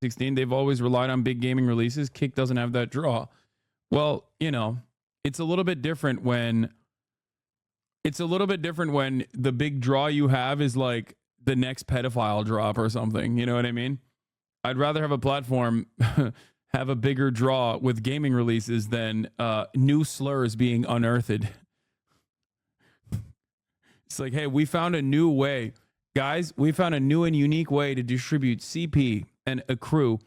2016. They've always relied on big gaming releases. Kick doesn't have that draw. Well, you know, it's a little bit different when the big draw you have is like the next pedophile drop or something. You know what I mean? I'd rather have a platform have a bigger draw with gaming releases than new slurs being unearthed. It's like, hey, we found a new way. Guys, we found a new and unique way to distribute CP and accrue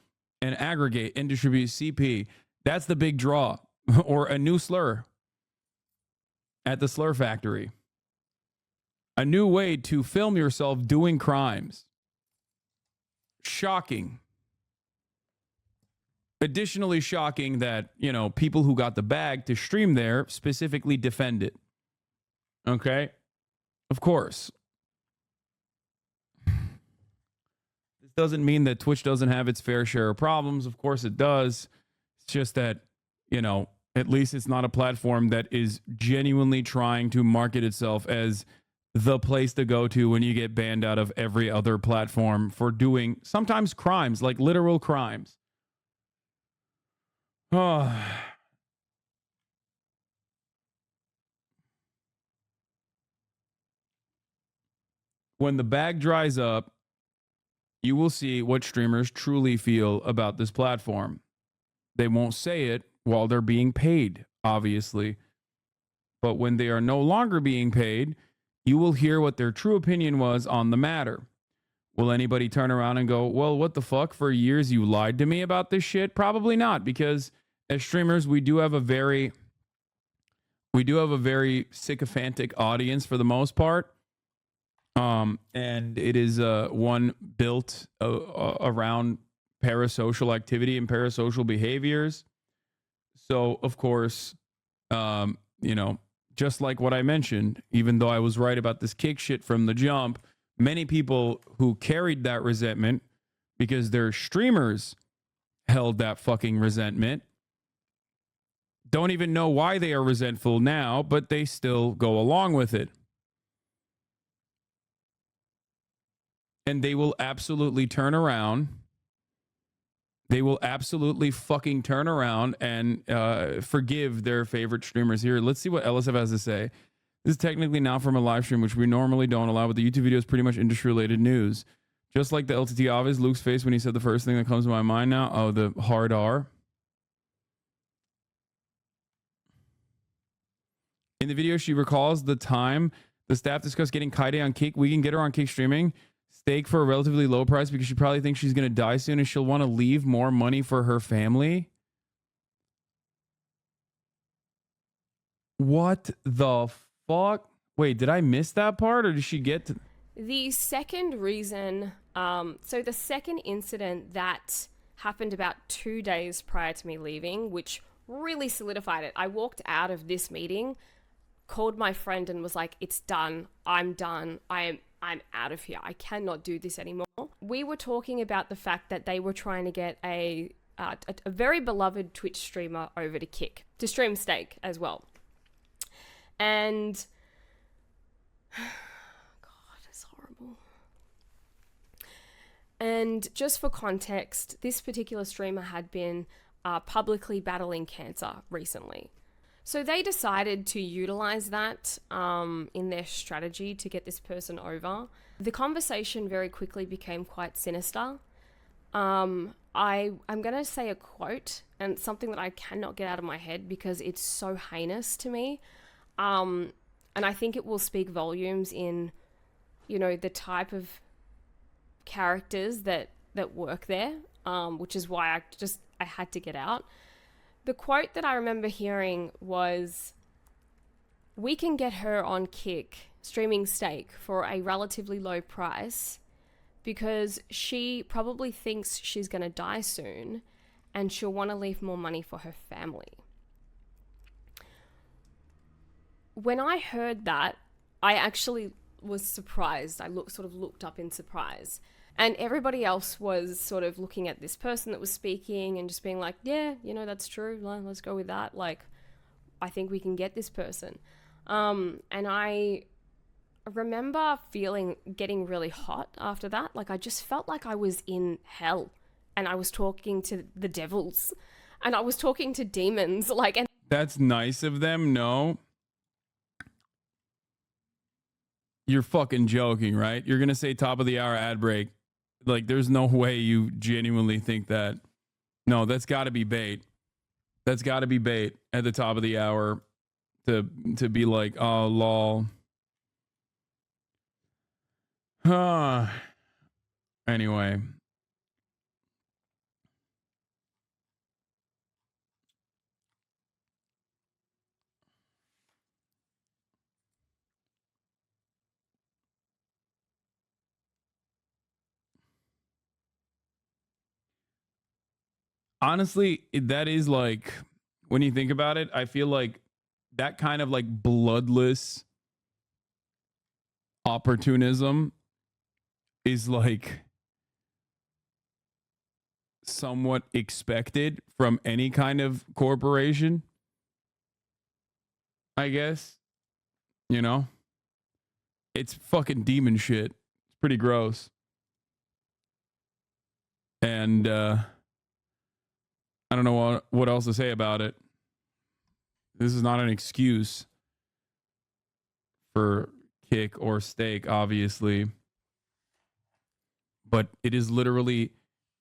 and aggregate and distribute CP. That's the big draw. Or a new slur at the slur factory. A new way to film yourself doing crimes. Shocking. Additionally shocking that, you know, people who got the bag to stream there specifically defend it. Okay? Of course. This doesn't mean that Twitch doesn't have its fair share of problems. Of course it does. It's just that, you know, at least it's not a platform that is genuinely trying to market itself as the place to go to when you get banned out of every other platform for doing sometimes crimes, like literal crimes. Oh. When the bag dries up, you will see what streamers truly feel about this platform. They won't say it while they're being paid, obviously. But when they are no longer being paid, you will hear what their true opinion was on the matter. Will anybody turn around and go, well, what the fuck? For years you lied to me about this shit? Probably not, because as streamers, we do have a very sycophantic audience for the most part. And it is one built around parasocial activity and parasocial behaviors. So, of course, you know, just like what I mentioned, even though I was right about this kick shit from the jump, many people who carried that resentment because their streamers held that fucking resentment don't even know why they are resentful now, but they still go along with it. And they will absolutely turn around. They will absolutely fucking turn around and forgive their favorite streamers. Here, let's see what LSF has to say. This is technically now from a live stream, which we normally don't allow, but the YouTube video is pretty much industry-related news. Just like the LTT obvious, Luke's face when he said the first thing that comes to my mind now. Oh, the hard R. In the video, she recalls the time the staff discussed getting Kaide on Kick. We can get her on Kick streaming. Stake for a relatively low price because she probably thinks she's going to die soon and she'll want to leave more money for her family. What the fuck? Wait, did I miss that part or did she get to... The second reason, so the second incident that happened about 2 days prior to me leaving, which really solidified it. I walked out of this meeting, called my friend and was like, it's done. I'm done. I'm out of here. I cannot do this anymore. We were talking about the fact that they were trying to get a very beloved Twitch streamer over to Kick, to stream Stake as well. And, God, it's horrible. And just for context, this particular streamer had been publicly battling cancer recently. So they decided to utilize that in their strategy to get this person over. The conversation very quickly became quite sinister. I'm going to say a quote, and something that I cannot get out of my head because it's so heinous to me. And I think it will speak volumes in, you know, the type of characters that work there, which is why I had to get out. The quote that I remember hearing was, we can get her on Kick streaming Stake for a relatively low price because she probably thinks she's going to die soon and she'll want to leave more money for her family. When I heard that, I actually was surprised. I looked up in surprise. And everybody else was sort of looking at this person that was speaking and just being like, yeah, you know, that's true. Let's go with that. Like, I think we can get this person. And I remember getting really hot after that. Like, I just felt like I was in hell. and I was talking to the devils, and I was talking to demons, like, and That's nice of them. No. You're fucking joking, right? You're going to say top of the hour ad break. Like, there's no way you genuinely think that. No, that's got to be bait. That's got to be bait at the top of the hour to be like, oh, lol. Anyway. Honestly, that is like, when you think about it, I feel like that kind of like bloodless opportunism is like somewhat expected from any kind of corporation, I guess. You know, it's fucking demon shit. It's pretty gross. And I don't know what else to say about it. This is not an excuse for kick or steak, obviously. But it is literally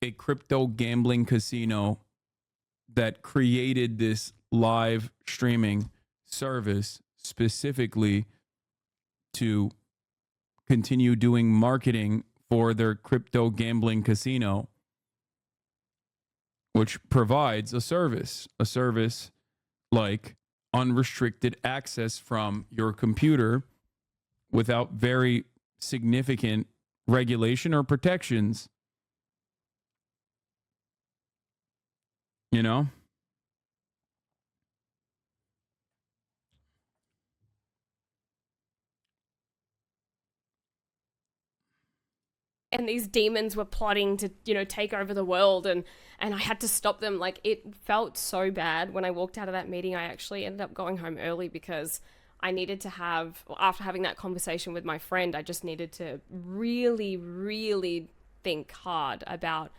a crypto gambling casino that created this live streaming service specifically to continue doing marketing for their crypto gambling casino, which provides a service like unrestricted access from your computer without very significant regulation or protections. You know? and these demons were plotting to, you know, take over the world, and I had to stop them. Like, it felt so bad when I walked out of that meeting. I actually ended up going home early because I needed to have, after having that conversation with my friend, I just needed to really think hard about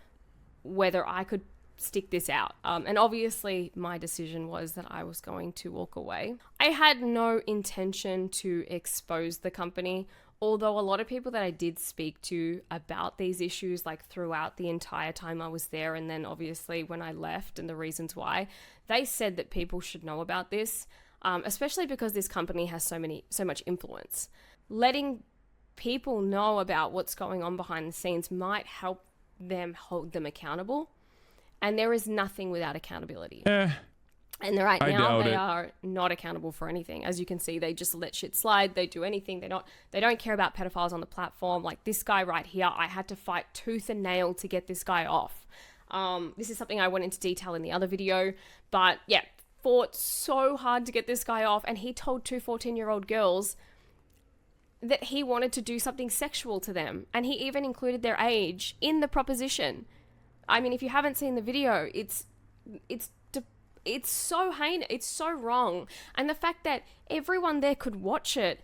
whether I could stick this out. And obviously my decision was that I was going to walk away. I had no intention to expose the company, although a lot of people that I did speak to about these issues, like throughout the entire time I was there, and then obviously when I left and the reasons why, they said that people should know about this, especially because this company has so much influence. Letting people know about what's going on behind the scenes might help them hold them accountable. And there is nothing without accountability. And right now they are not accountable for anything. As you can see, they just let shit slide. They do anything. They don't care about pedophiles on the platform. Like this guy right here, I had to fight tooth and nail to get this guy off. This is something I went into detail in the other video, but yeah, fought so hard to get this guy off. And he told two 14-year-old girls that he wanted to do something sexual to them. And he even included their age in the proposition. I mean, if you haven't seen the video, it's so heinous, it's so wrong. And the fact that everyone there could watch it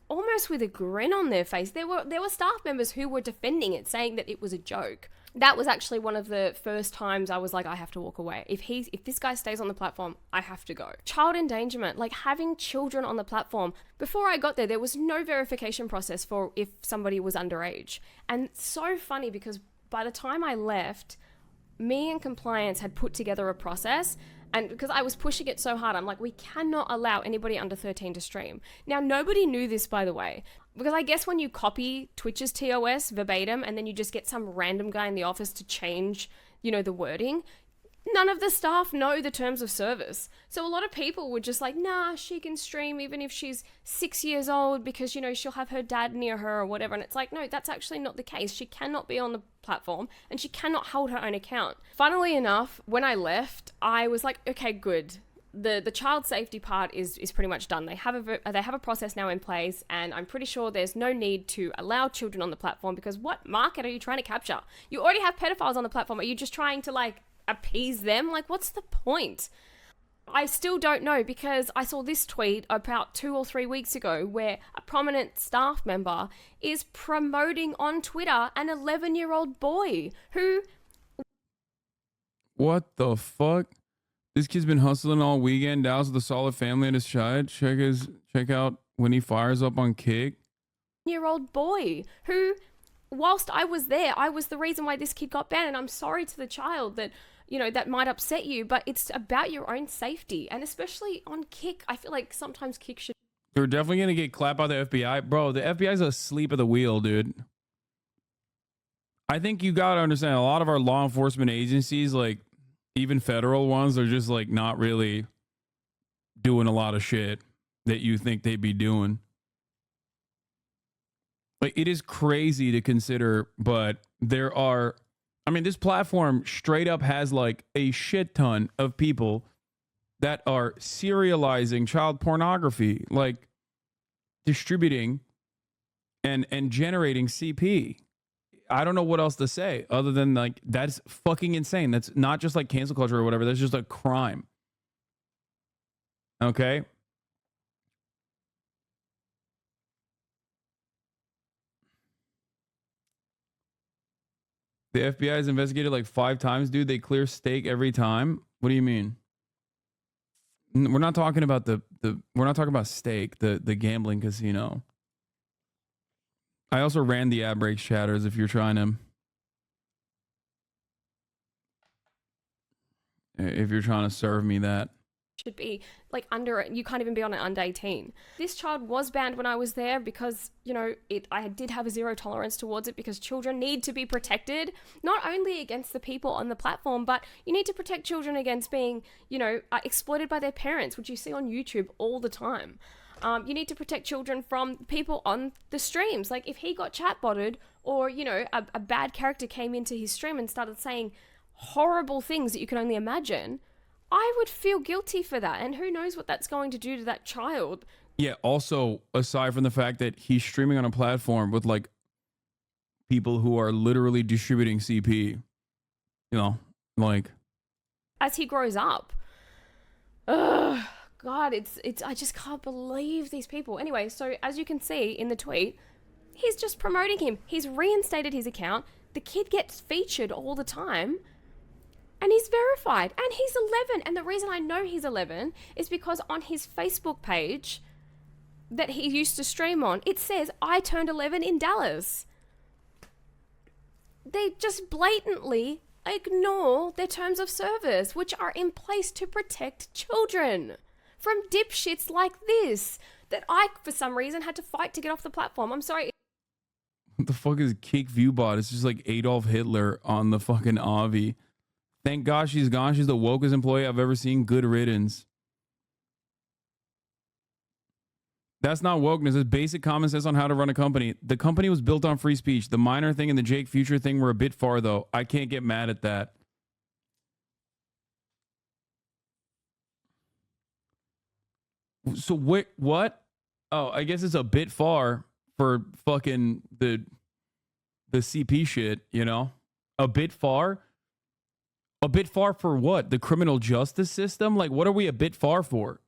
almost with a grin on their face. There were staff members who were defending it, saying that it was a joke. That was actually one of the first times I was like, I have to walk away. If this guy stays on the platform, I have to go. Child endangerment, like having children on the platform. Before I got there was no verification process for if somebody was underage. And it's so funny because by the time I left, me and compliance had put together a process, and because I was pushing it so hard, I'm like, we cannot allow anybody under 13 to stream. Now, nobody knew this, by the way, because I guess when you copy Twitch's TOS verbatim and then you just get some random guy in the office to change, you know, the wording, none of the staff know the terms of service. So a lot of people were just like, nah, she can stream even if she's 6 years old because, you know, she'll have her dad near her or whatever. And it's like, no, that's actually not the case. She cannot be on the platform and she cannot hold her own account. Funnily enough, when I left, I was like, okay, good. The child safety part is pretty much done. They have a process now in place, and I'm pretty sure there's no need to allow children on the platform, because what market are you trying to capture? You already have pedophiles on the platform. Are you just trying to like appease them? Like, what's the point? I still don't know, because I saw this tweet about 2 or 3 weeks ago where a prominent staff member is promoting on Twitter an 11-year-old boy who What the fuck? This kid's been hustling all weekend. Dows with a solid family and his child. Check out when he fires up on Kick. Year-old boy who, whilst I was there, I was the reason why this kid got banned. And I'm sorry to the child that, you know, that might upset you, but it's about your own safety. And especially on Kick, I feel like sometimes Kick should. They're definitely going to get clapped by the FBI. Bro, the FBI's asleep at the wheel, dude. I think you got to understand a lot of our law enforcement agencies, like even federal ones, are just like not really doing a lot of shit that you think they'd be doing. Like, it is crazy to consider, but there are, I mean, this platform straight up has like a shit ton of people that are serializing child pornography, like distributing and generating CP. I don't know what else to say other than like, that's fucking insane. That's not just like cancel culture or whatever. That's just a crime. Okay. The FBI has investigated like 5 times, dude. They clear stake every time. What do you mean? We're not talking about we're not talking about stake, the gambling casino. I also ran the ad breaks chatters if you're trying to serve me that. Should be like under, you can't even be on it under 18. This child was banned when I was there because, you know, I did have a zero tolerance towards it because children need to be protected, not only against the people on the platform, but you need to protect children against being, you know, exploited by their parents, which you see on YouTube all the time. You need to protect children from people on the streams. Like if he got chatbotted or, you know, a bad character came into his stream and started saying horrible things that you can only imagine, I would feel guilty for that. And who knows what that's going to do to that child. Yeah, also, aside from the fact that he's streaming on a platform with like people who are literally distributing CP, you know, like as he grows up. Ugh, God, it's I just can't believe these people. Anyway, so as you can see in the tweet, he's just promoting him. He's reinstated his account. The kid gets featured all the time. And he's verified. And he's 11. And the reason I know he's 11 is because on his Facebook page that he used to stream on, it says, I turned 11 in Dallas. They just blatantly ignore their terms of service, which are in place to protect children from dipshits like this that I, for some reason, had to fight to get off the platform. I'm sorry. What the fuck is Kick Viewbot? It's just like Adolf Hitler on the fucking Avi. Thank God she's gone. She's the wokest employee I've ever seen. Good riddance. That's not wokeness. It's basic common sense on how to run a company. The company was built on free speech. The minor thing and the Jake Future thing were a bit far, though. I can't get mad at that. So what? Oh, I guess it's a bit far for fucking the CP shit, you know? A bit far? A bit far for what? The criminal justice system? Like, what are we a bit far for?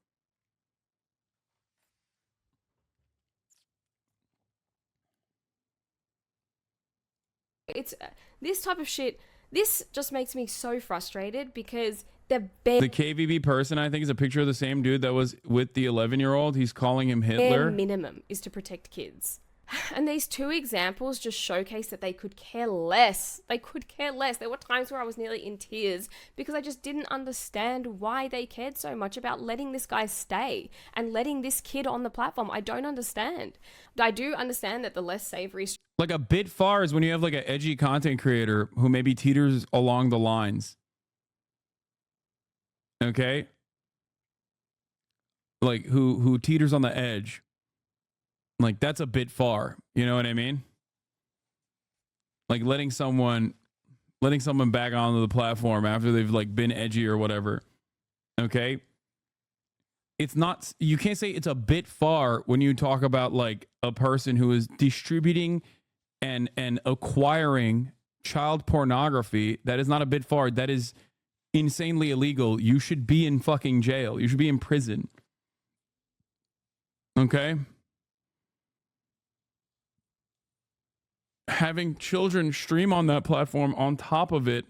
It's this type of shit. This just makes me so frustrated because the KVB person, I think, is a picture of the same dude that was with the 11-year-old. He's calling him Hitler. Bare minimum is to protect kids. And these two examples just showcase that they could care less. They could care less. There were times where I was nearly in tears because I just didn't understand why they cared so much about letting this guy stay and letting this kid on the platform. I don't understand. I do understand that the less savory... Like a bit far is when you have like an edgy content creator who maybe teeters along the lines. Okay? Like who teeters on the edge. Like, that's a bit far. You know what I mean? Like letting someone back onto the platform after they've like been edgy or whatever. Okay? It's not, you can't say it's a bit far when you talk about like a person who is distributing and acquiring child pornography. That is not a bit far. That is insanely illegal. You should be in fucking jail. You should be in prison. Okay? Having children stream on that platform on top of it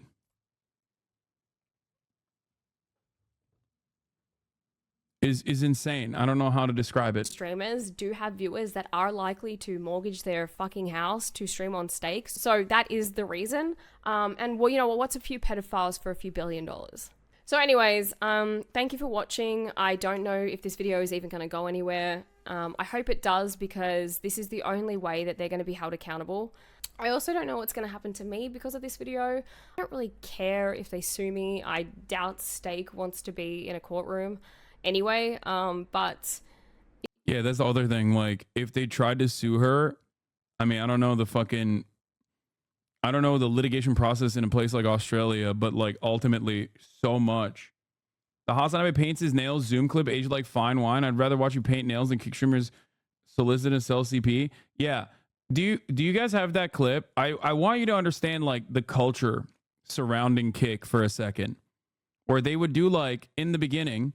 is insane. I don't know how to describe it. Streamers do have viewers that are likely to mortgage their fucking house to stream on stakes. So that is the reason. And well, you know, what's a few pedophiles for a few $1 billion? So anyways, thank you for watching. I don't know if this video is even going to go anywhere. I hope it does, because this is the only way that they're going to be held accountable. I also don't know what's going to happen to me because of this video. I don't really care if they sue me. I doubt Stake wants to be in a courtroom anyway. But yeah, that's the other thing. Like, if they tried to sue her, I mean, I don't know the litigation process in a place like Australia, but like ultimately so much. The HasanAbi paints his nails Zoom clip aged like fine wine. I'd rather watch you paint nails than kick streamers solicit and sell CP. Yeah. Do you guys have that clip? I want you to understand like the culture surrounding Kick for a second, where they would do, like, in the beginning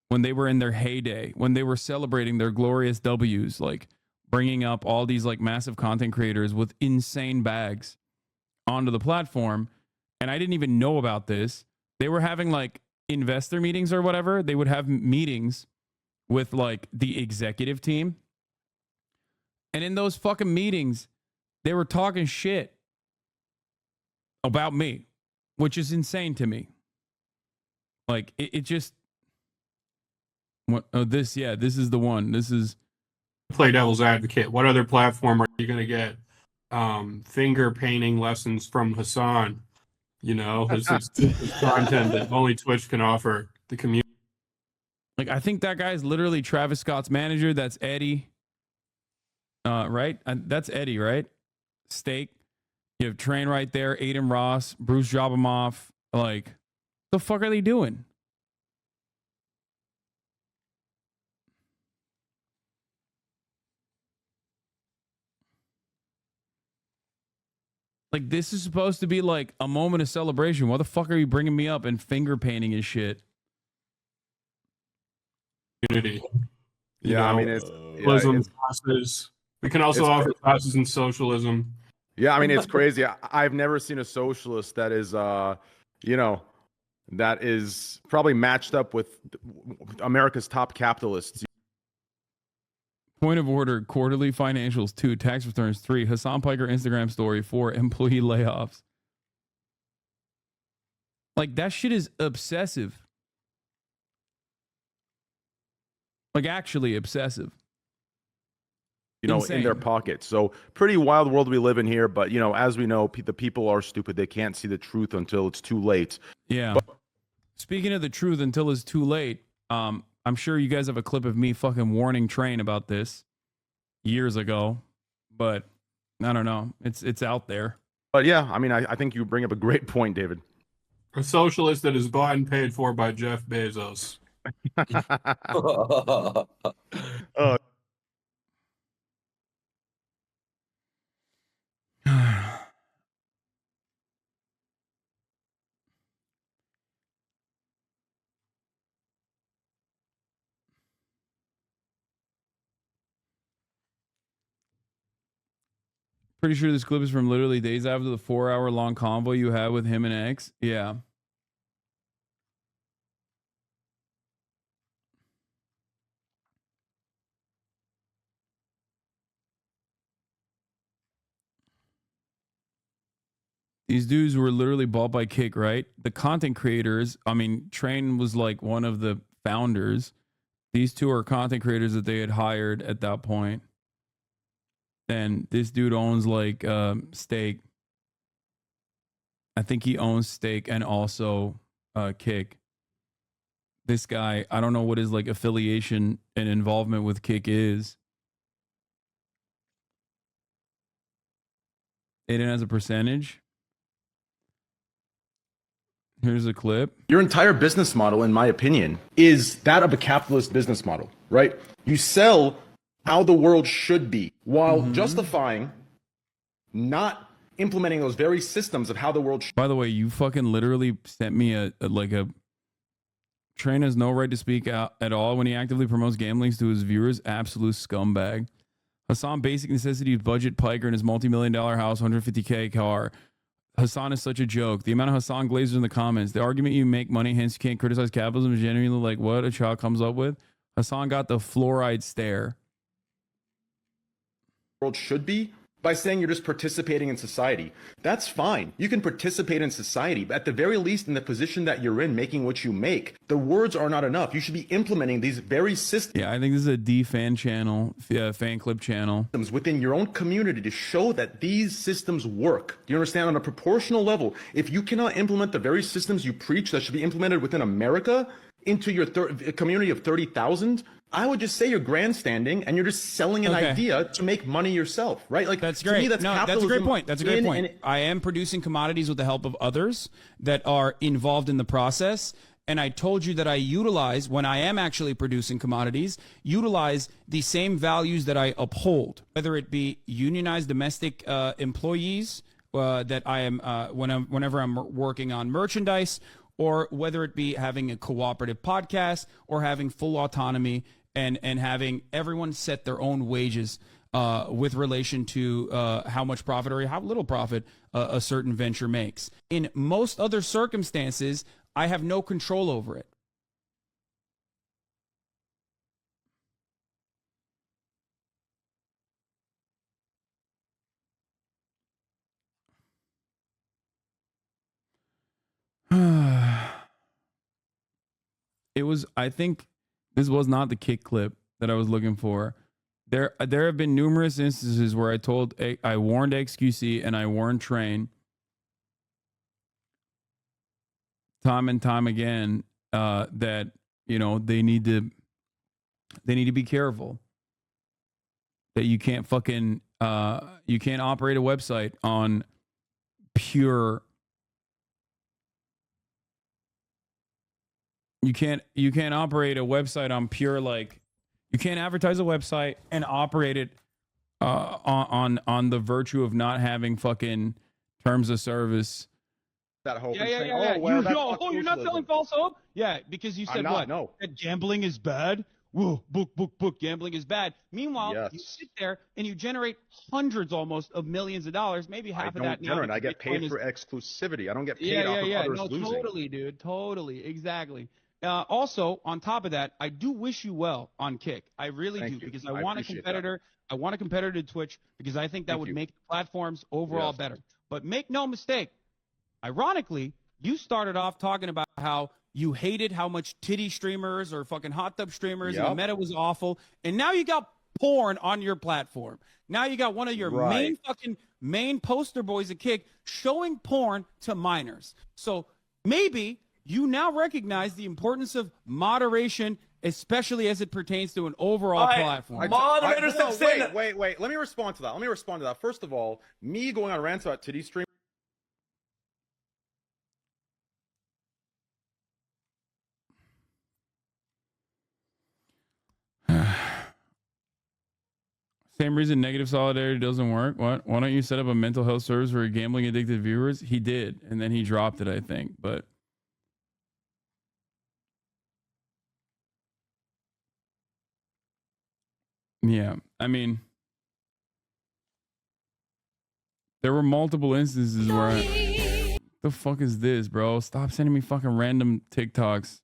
when they were in their heyday, when they were celebrating their glorious W's, like bringing up all these like massive content creators with insane bags onto the platform. And I didn't even know about this. They were having like investor meetings or whatever. They would have meetings with like the executive team. And in those fucking meetings, they were talking shit about me, which is insane to me. Like, it just... What? Oh, this is the one. This is... Play devil's advocate. What other platform are you going to get finger painting lessons from Hasan? You know, it's content that only Twitch can offer the community. Like, I think that guy's literally Travis Scott's manager. That's Eddie. Right? That's Eddie, right? Steak. You have Train right there. Aiden Ross. Bruce Jobamoff. Like, the fuck are they doing? Like, this is supposed to be like a moment of celebration. Why the fuck are you bringing me up and finger painting and shit? Community. Yeah, I mean, it's classes. We can also offer classes in socialism. Yeah, I mean, it's crazy. I've never seen a socialist that is, you know, that is probably matched up with America's top capitalists. Point of order, quarterly financials, 2, tax returns, 3, HasanPiker Instagram story, 4, employee layoffs. Like, that shit is obsessive. Like, actually obsessive. You know, Insane. in their pockets. So pretty wild world we live in here. But, you know, as we know, the people are stupid. They can't see the truth until it's too late. Yeah. Speaking of the truth until it's too late, I'm sure you guys have a clip of me fucking warning Train about this years ago, but I don't know. It's out there. But yeah, I mean, I think you bring up a great point, David. A socialist that is bought and paid for by Jeff Bezos. Pretty sure this clip is from literally days after the 4-hour-long convo you had with him and X. Yeah. These dudes were literally bought by Kick, right? The content creators, I mean, Train was like one of the founders. These two are content creators that they had hired at that point. Then this dude owns like Stake. I think he owns Stake and also Kick. This guy, I don't know what his like affiliation and involvement with Kick is. Aiden has a percentage. Here's a clip. Your entire business model, in my opinion, is that of a capitalist business model, right? You sell how the world should be while justifying not implementing those very systems of how the world should. By the way, you fucking literally sent me a Train has no right to speak out at all when he actively promotes gamblings to his viewers. Absolute scumbag. Hasan basic necessities budget Piker in his multi-million-dollar house, 150K car. Hasan is such a joke. The amount of Hasan glazers in the comments. The argument you make money, hence you can't criticize capitalism is genuinely like what a child comes up with. Hasan got the fluoride stare. World should be by saying you're just participating in society. That's fine. You can participate in society, but at the very least, in the position that you're in, making what you make, the words are not enough. You should be implementing these very systems. Yeah, I think this is a D fan channel, fan clip channel. Within your own community to show that these systems work. Do you understand? On a proportional level, if you cannot implement the very systems you preach that should be implemented within America into your community of 30,000, I would just say you're grandstanding and you're just selling an idea to make money yourself, right? Like that's to great. me, that's a great point. That's a great point. And I am producing commodities with the help of others that are involved in the process. And I told you that I utilize, when I am actually producing commodities, utilize the same values that I uphold, whether it be unionized domestic employees that I am whenever I'm working on merchandise, or whether it be having a cooperative podcast or having full autonomy and having everyone set their own wages with relation to how much profit or how little profit a certain venture makes. In most other circumstances, I have no control over it. It was, I think this was not the kick clip that I was looking for. There have been numerous instances where I warned XQC and I warned Train time and time again that, you know, they need to be careful, that you can't fucking you can't operate a website on pure. You can't operate a website on pure, like, you can't advertise a website and operate it on the virtue of not having fucking terms of service. that hope. Yeah, and yeah, saying, yeah. Oh, well, that's You're not not socialism. selling false hope? Yeah, because you said not, what? no. That gambling is bad? Whoa, book, gambling is bad. Meanwhile, Yes. you sit there and you generate hundreds almost of millions of dollars, maybe half I of don't that now. generate. I because get paid Bitcoin for is- exclusivity. I don't get paid off of others No, losing. totally, dude. Totally. Exactly. Also, on top of that, I do wish you well on Kick. I really Thank do, you. because I I want a appreciate that. competitor. I want a competitor to Twitch because I think that Thank would you. make platforms overall Yes. better. But make no mistake, ironically, you started off talking about how you hated how much titty streamers or fucking hot tub streamers and the Yep. meta was awful, and now you got porn on your platform. Now you got one of your Right. main poster boys at Kick showing porn to minors. So maybe you now recognize the importance of moderation, especially as it pertains to an overall platform. Moderators No, have said that. wait. Let me respond to that. First of all, me going on rants about titty stream. Same reason negative solidarity doesn't work. What? Why don't you set up a mental health service for gambling addicted viewers? He did, and then he dropped it, I think. But yeah, I mean, there were multiple instances where the fuck is this, bro? Stop sending me fucking random TikToks.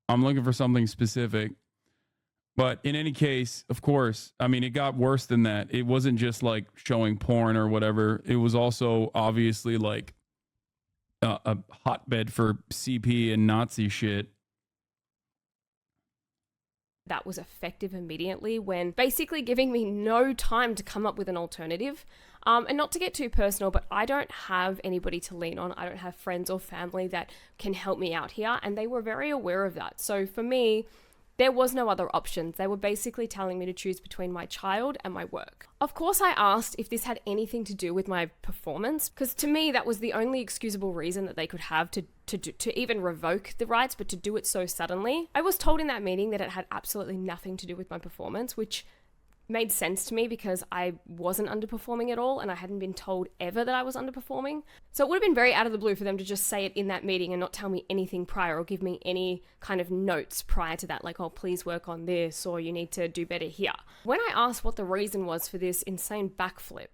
I'm looking for something specific. But in any case, of course, I mean, it got worse than that. It wasn't just like showing porn or whatever. It was also obviously like a hotbed for CP and Nazi shit. That was effective immediately, when basically giving me no time to come up with an alternative. And not to get too personal, but I don't have anybody to lean on. I don't have friends or family that can help me out here. And they were very aware of that. So for me, there was no other options. They were basically telling me to choose between my child and my work. Of course, I asked if this had anything to do with my performance, because to me, that was the only excusable reason that they could have to even revoke the rights, but to do it so suddenly. I was told in that meeting that it had absolutely nothing to do with my performance, which made sense to me because I wasn't underperforming at all, and I hadn't been told ever that I was underperforming. So it would have been very out of the blue for them to just say it in that meeting and not tell me anything prior or give me any kind of notes prior to that, like, oh, please work on this, or you need to do better here. When I asked what the reason was for this insane backflip,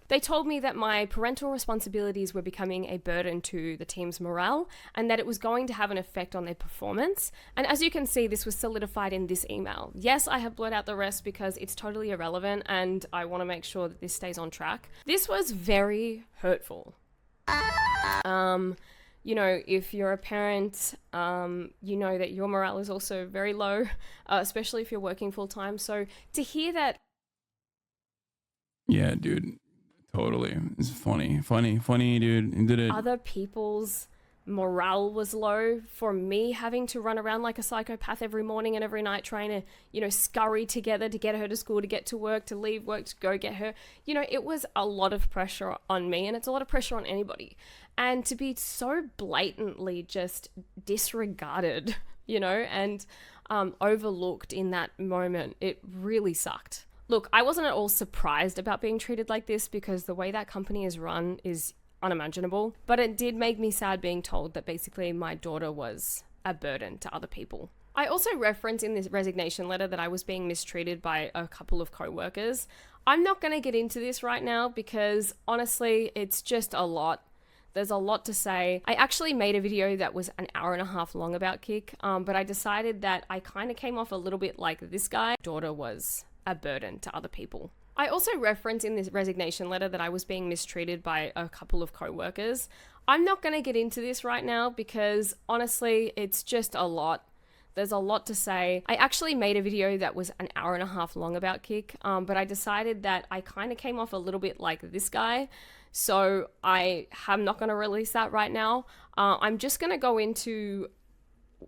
They told me that my parental responsibilities were becoming a burden to the team's morale and that it was going to have an effect on their performance. And as you can see, this was solidified in this email. Yes, I have blurred out the rest because it's totally irrelevant and I want to make sure that this stays on track. This was very hurtful. You know, if you're a parent, you know that your morale is also very low, especially if you're working full time. So to hear that. Yeah, dude, totally. It's funny, dude. He did it. Other people's morale was low for me having to run around like a psychopath every morning and every night trying to, you know, scurry together to get her to school, to get to work, to leave work, to go get her. You know, it was a lot of pressure on me and it's a lot of pressure on anybody. And to be so blatantly just disregarded, you know, and overlooked in that moment, it really sucked. Look, I wasn't at all surprised about being treated like this because the way that company is run is unimaginable, but it did make me sad being told that basically my daughter was a burden to other people. I also referenced in this resignation letter that I was being mistreated by a couple of co-workers. I'm not going to get into this right now because honestly, it's just a lot. There's a lot to say. I actually made a video that was an hour and a half long about Kik, but I decided that I kind of came off a little bit like this guy. Daughter was a burden to other people. I also referenced in this resignation letter that I was being mistreated by a couple of co-workers. I'm not going to get into this right now because honestly, it's just a lot. There's a lot to say. I actually made a video that was an hour and a half long about Kik, but I decided that I kind of came off a little bit like this guy. So I am not going to release that right now. I'm just going to go into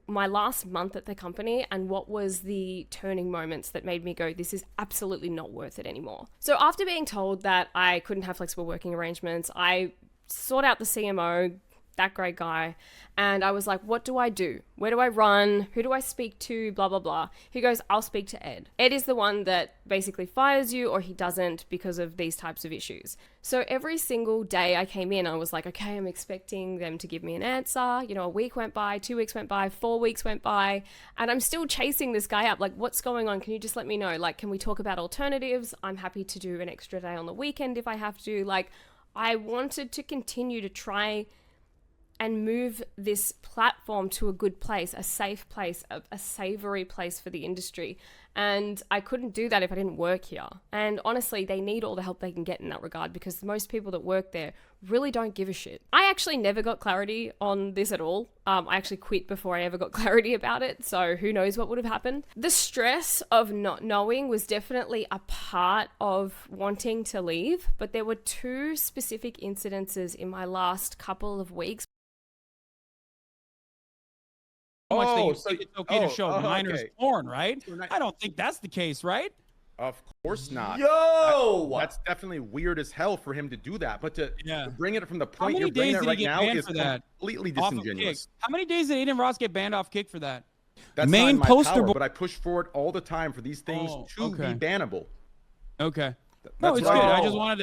my last month at the company and what was the turning moments that made me go, this is absolutely not worth it anymore. So after being told that I couldn't have flexible working arrangements, I sought out the CMO, that great guy, and I was like, what do I do? Where do I run? Who do I speak to? Blah, blah, blah. He goes, I'll speak to Ed. Ed is the one that basically fires you or he doesn't because of these types of issues. So every single day I came in, I was like, okay, I'm expecting them to give me an answer. You know, a week went by, 2 weeks went by, 4 weeks went by, and I'm still chasing this guy up. Like, what's going on? Can you just let me know? Like, can we talk about alternatives? I'm happy to do an extra day on the weekend if I have to. Like, I wanted to continue to try and move this platform to a good place, a safe place, a savory place for the industry. And I couldn't do that if I didn't work here. And honestly, they need all the help they can get in that regard because most people that work there really don't give a shit. I actually never got clarity on this at all. I actually quit before I ever got clarity about it. So who knows what would have happened. The stress of not knowing was definitely a part of wanting to leave. But there were 2 specific incidences in my last couple of weeks. Much that you so think it's okay to show minors okay. porn, right? I don't think that's the case, right? Of course not. Yo! That's definitely weird as hell for him to do that. But to bring it from the How point many you're bringing days it did he right get now banned is for that? completely Off of disingenuous. Kick? How many days did Aiden Ross get banned off Kick for that? That's Main not in my poster power, boy- but I push for it all the time for these things to be bannable. Okay. No, That's it's right. good.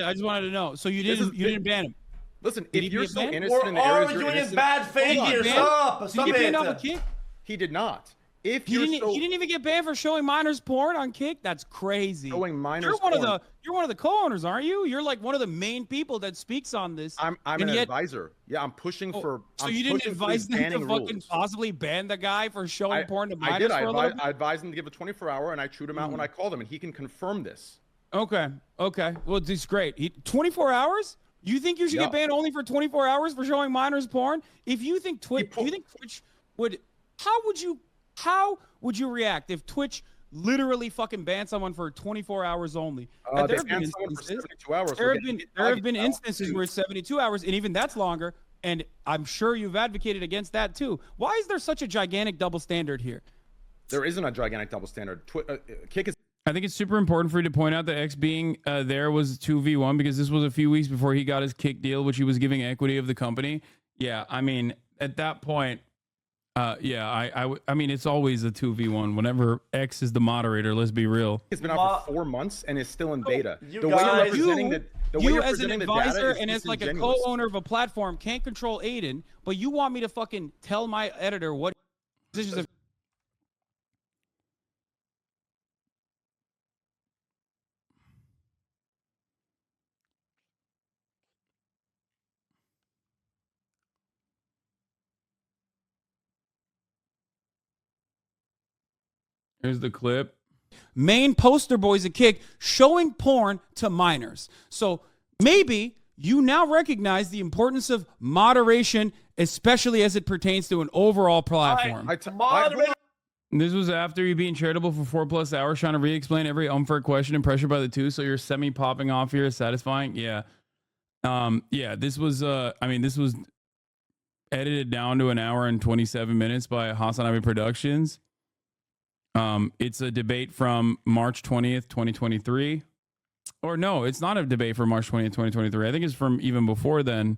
I just wanted to know. So you didn't ban him. Listen, Did he if you're get so banned? innocent We're in the areas all you're doing innocent, bad faith Did he here. get banned? Stop. Did Stop he get banned off it. of Kick? he did not. If He you're didn't even get banned for showing minors porn on Kick. That's crazy. showing minors You're one porn, of the co-owners, aren't you? You're like one of the main people that speaks on this. I'm and an yet- advisor. Yeah, I'm pushing for. So I'm you didn't pushing for advise these them to banning fucking rules. possibly ban the guy for showing porn to minors I did. for a little bit? I advised him to give a 24-hour, and I chewed him out when I called him, and he can confirm this. Okay. Well, this is great. 24 hours? You think you should Yeah. get banned only for 24 hours for showing minors porn? If you think Twitch would, how would you react if Twitch literally fucking banned someone for 24 hours only? They There have been banned someone for instances. 72 hours. There We're have been instances where it's 72 hours, and even that's longer. And I'm sure you've advocated against that too. Why is there such a gigantic double standard here? There isn't a gigantic double standard. Kick is. I think it's super important for you to point out that X being there was 2v1 because this was a few weeks before he got his Kick deal, which he was giving equity of the company. Yeah, I mean, at that point, I mean, it's always a 2v1 whenever X is the moderator. Let's be real. It's been out for 4 months and is still in beta. You The way you're guys- representing the way you're as an presenting the data advisor is and as like a disingenuous. co-owner of a platform can't control Aiden, but you want me to fucking tell my editor what decisions of Here's the clip. Main poster boy's a kick showing porn to minors. So maybe you now recognize the importance of moderation, especially as it pertains to an overall platform. This was after you being charitable for 4+ hours, trying to re-explain every unfair question and pressured by the two, so you're semi-popping off here is satisfying. Yeah. Yeah, this was this was edited down to 1 hour and 27 minutes by HasanAbi Productions. It's a debate from March 20th, 2023. Or no, it's not a debate from March 20th, 2023. I think it's from even before then,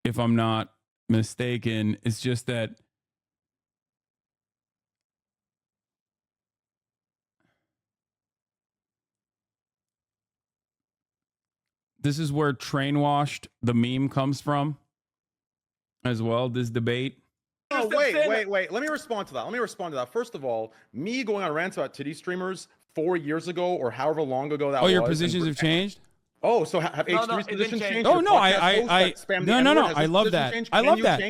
if I'm not mistaken. It's just that this is where train washed the meme comes from as well, this debate. Oh, wait. Let me respond to that. First of all, me going on rants about titty streamers 4 years ago or however long ago that was. Oh, your positions have changed? Oh, so have H3's position changed? Oh, no, I love that. I love that.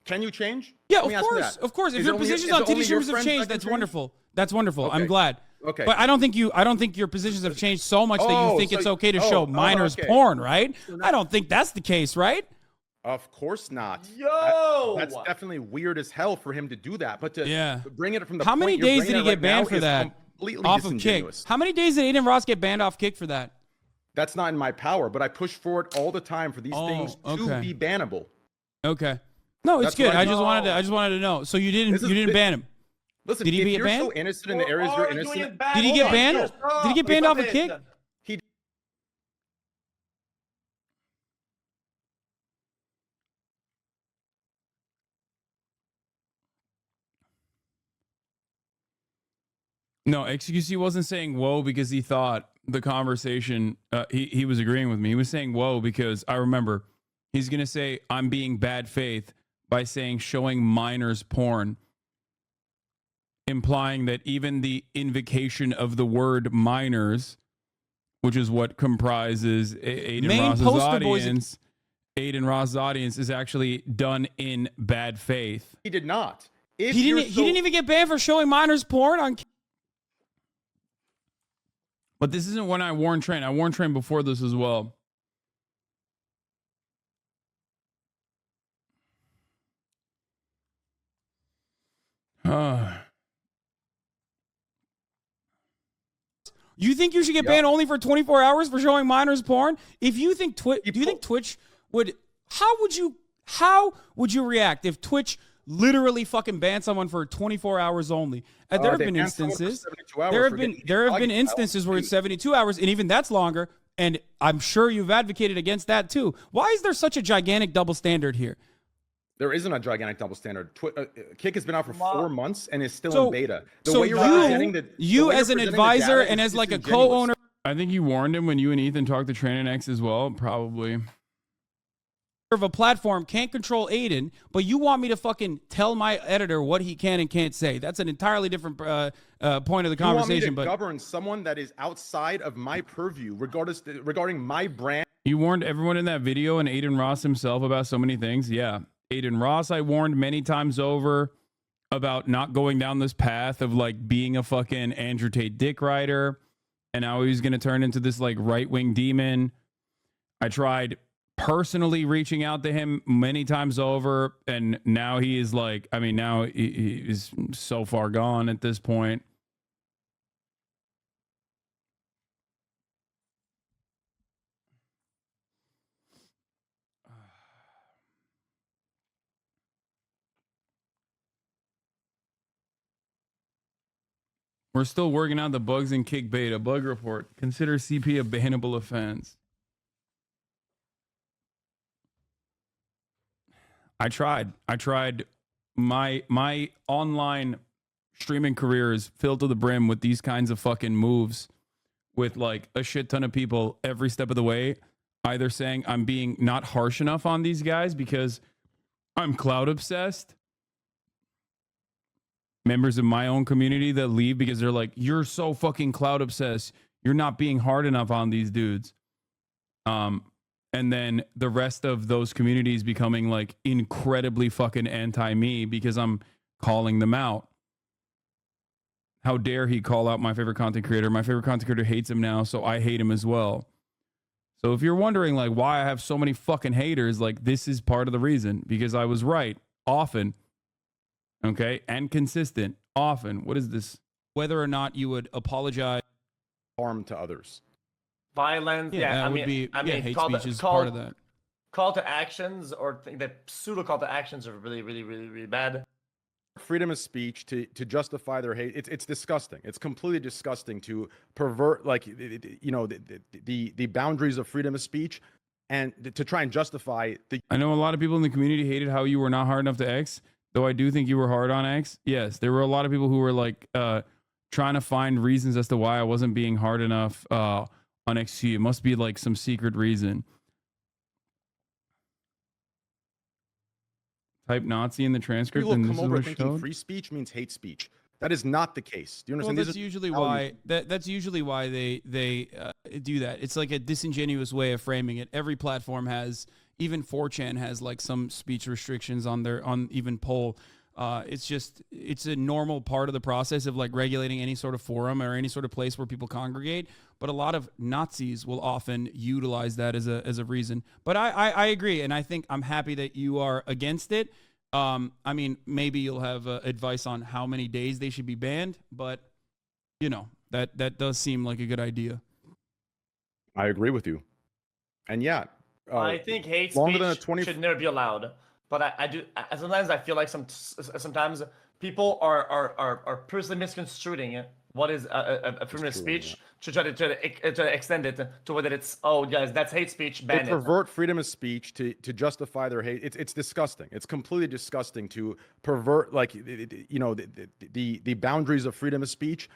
Can you change? Yeah, of course. If your positions on titty streamers have changed, that's wonderful. That's wonderful. I'm glad. Okay. But I don't think your positions have changed so much that you think it's okay to show minors porn, right? I don't think that's the case, right? Of course not. Yo, that's definitely weird as hell for him to do that. But to bring it from the how many days did he get banned for that? Off of Kick. How many days did Aiden Ross get banned off Kick for that? That's not in my power, but I push for it all the time for these things to be bannable. Okay. No, it's good. I just wanted to know. So you didn't ban him. Listen, did he get banned? So innocent in the areas you're innocent. Did he get banned? Did he get banned off of Kick? No, XQC wasn't saying whoa because he thought the conversation, he was agreeing with me. He was saying whoa because I remember he's going to say I'm being bad faith by saying showing minors porn, implying that even the invocation of the word minors, which is what comprises Aiden Ross's audience, Aiden Ross's audience is actually done in bad faith. He did not. He didn't even get banned for showing minors porn on. But this isn't when I warned Train. I warned Train before this as well. You think you should get banned only for 24 hours for showing minors porn? If you think do you think Twitch would how would you react if Twitch literally fucking banned someone for 24 hours only? And there have been instances. There have been instances where it's 72 hours, and even that's longer. And I'm sure you've advocated against that too. Why is there such a gigantic double standard here? There isn't a gigantic double standard. Kick has been out for 4 months and is still in beta. You as an advisor and as like a co-owner. I think you warned him when you and Ethan talked to Train and X as well, probably. Of a platform can't control Aiden, but you want me to fucking tell my editor what he can and can't say. That's an entirely different point of the conversation. You want me to govern someone that is outside of my purview regarding my brand. You warned everyone in that video and Aiden Ross himself about so many things. Yeah. Aiden Ross, I warned many times over about not going down this path of like being a fucking Andrew Tate dick rider. And now he's going to turn into this like right-wing demon. I tried personally reaching out to him many times over, and now he is like, I mean, now he is so far gone at this point. We're still working out the bugs in Kick Beta. Bug report. Consider CP a bannable offense. I tried. My online streaming career is filled to the brim with these kinds of fucking moves with like a shit ton of people every step of the way, either saying I'm being not harsh enough on these guys because I'm cloud obsessed. Members of my own community that leave because they're like, you're so fucking cloud obsessed. You're not being hard enough on these dudes. And then the rest of those communities becoming like incredibly fucking anti me because I'm calling them out. How dare he call out my favorite content creator? My favorite content creator hates him now, so I hate him as well. So if you're wondering like why I have so many fucking haters, like this is part of the reason, because I was right often. Okay, and consistent often. What is this? Whether or not you would apologize. Harm to others. Violence. Yeah, that I would mean, be, I mean, hate call speech to, is call, part of that. call to actions or the pseudo call to actions are really, really, really, really bad. Freedom of speech to justify their hate. It's disgusting. It's completely disgusting to pervert like the boundaries of freedom of speech and to try and justify the. I know a lot of people in the community hated how you were not hard enough to X, though I do think you were hard on X. Yes, there were a lot of people who were like trying to find reasons as to why I wasn't being hard enough on XQ. It must be like some secret reason. Type Nazi in the transcript, and this is what it showed. Free speech means hate speech. That is not the case. Do you understand? Well, that's usually why that's usually why they do that. It's like a disingenuous way of framing it. Every platform has, even 4chan has like some speech restrictions on even poll. It's a normal part of the process of like regulating any sort of forum or any sort of place where people congregate. But a lot of Nazis will often utilize that as a reason. But I agree, and I think I'm happy that you are against it. I mean, maybe you'll have advice on how many days they should be banned, but that does seem like a good idea. I agree with you, and yeah, I think hate speech should never be allowed. But I do sometimes I feel like sometimes people are personally misconstruing what is a freedom of speech to try to extend it to whether it's guys that's hate speech, ban they pervert freedom of speech to justify their hate. It's disgusting. It's completely disgusting to pervert like the boundaries of freedom of speech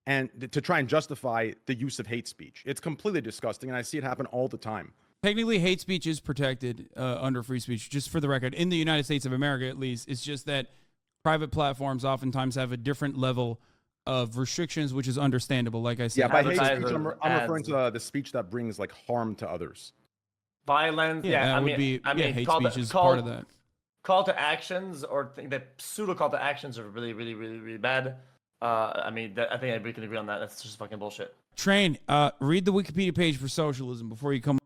and to try and justify the use of hate speech. It's completely disgusting, and I see it happen all the time. Technically, hate speech is protected under free speech, just for the record. In the United States of America, at least, it's just that private platforms oftentimes have a different level of restrictions, which is understandable. Like I said, yeah, by hate speech, I'm referring to the speech that brings like harm to others. Violence. Yeah, hate speech is part of that. Call to actions or the pseudo call to actions are really, really, really, really bad. I think everybody can agree on that. That's just fucking bullshit. Train, read the Wikipedia page for socialism before you come.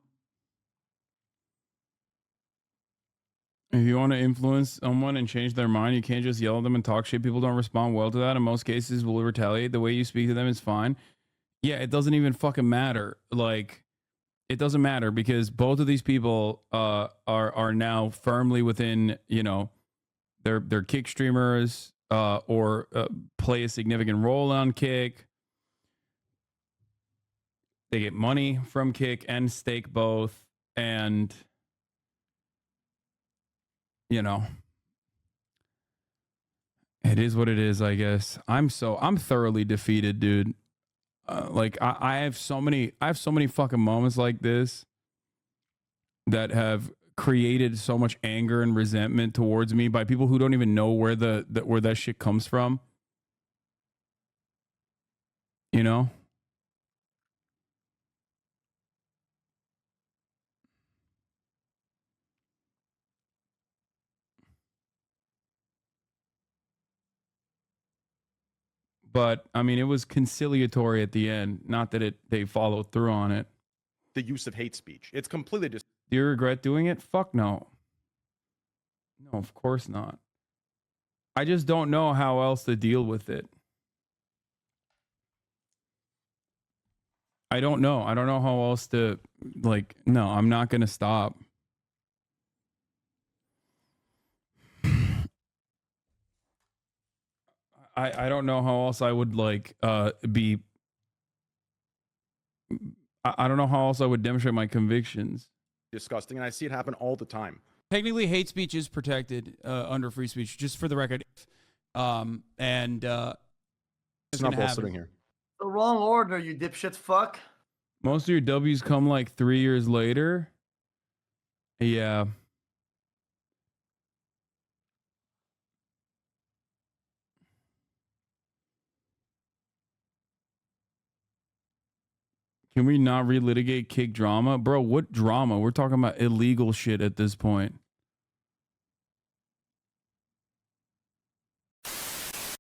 If you want to influence someone and change their mind, you can't just yell at them and talk shit. People don't respond well to that. In most cases, will retaliate. The way you speak to them is fine. Yeah, it doesn't even fucking matter. Like, it doesn't matter because both of these people are now firmly within, they're Kick streamers or play a significant role on Kick. They get money from Kick and Stake both, and it is what it is, I guess. I'm thoroughly defeated, dude. I have so many fucking moments like this that have created so much anger and resentment towards me by people who don't even know where where that shit comes from. But I mean, it was conciliatory at the end. Not that they followed through on it. The use of hate speech. It's completely just. Do you regret doing it? Fuck no. No, of course not. I just don't know how else to deal with it. I don't know. I don't know how else to no, I'm not going to stop. I don't know how else I would be. I don't know how else I would demonstrate my convictions. Disgusting, and I see it happen all the time. Technically, hate speech is protected under free speech, just for the record. It's not all sitting here. The wrong order, you dipshit fuck. Most of your W's come like 3 years later. Yeah. Can we not relitigate Kick drama? Bro, what drama? We're talking about illegal shit at this point.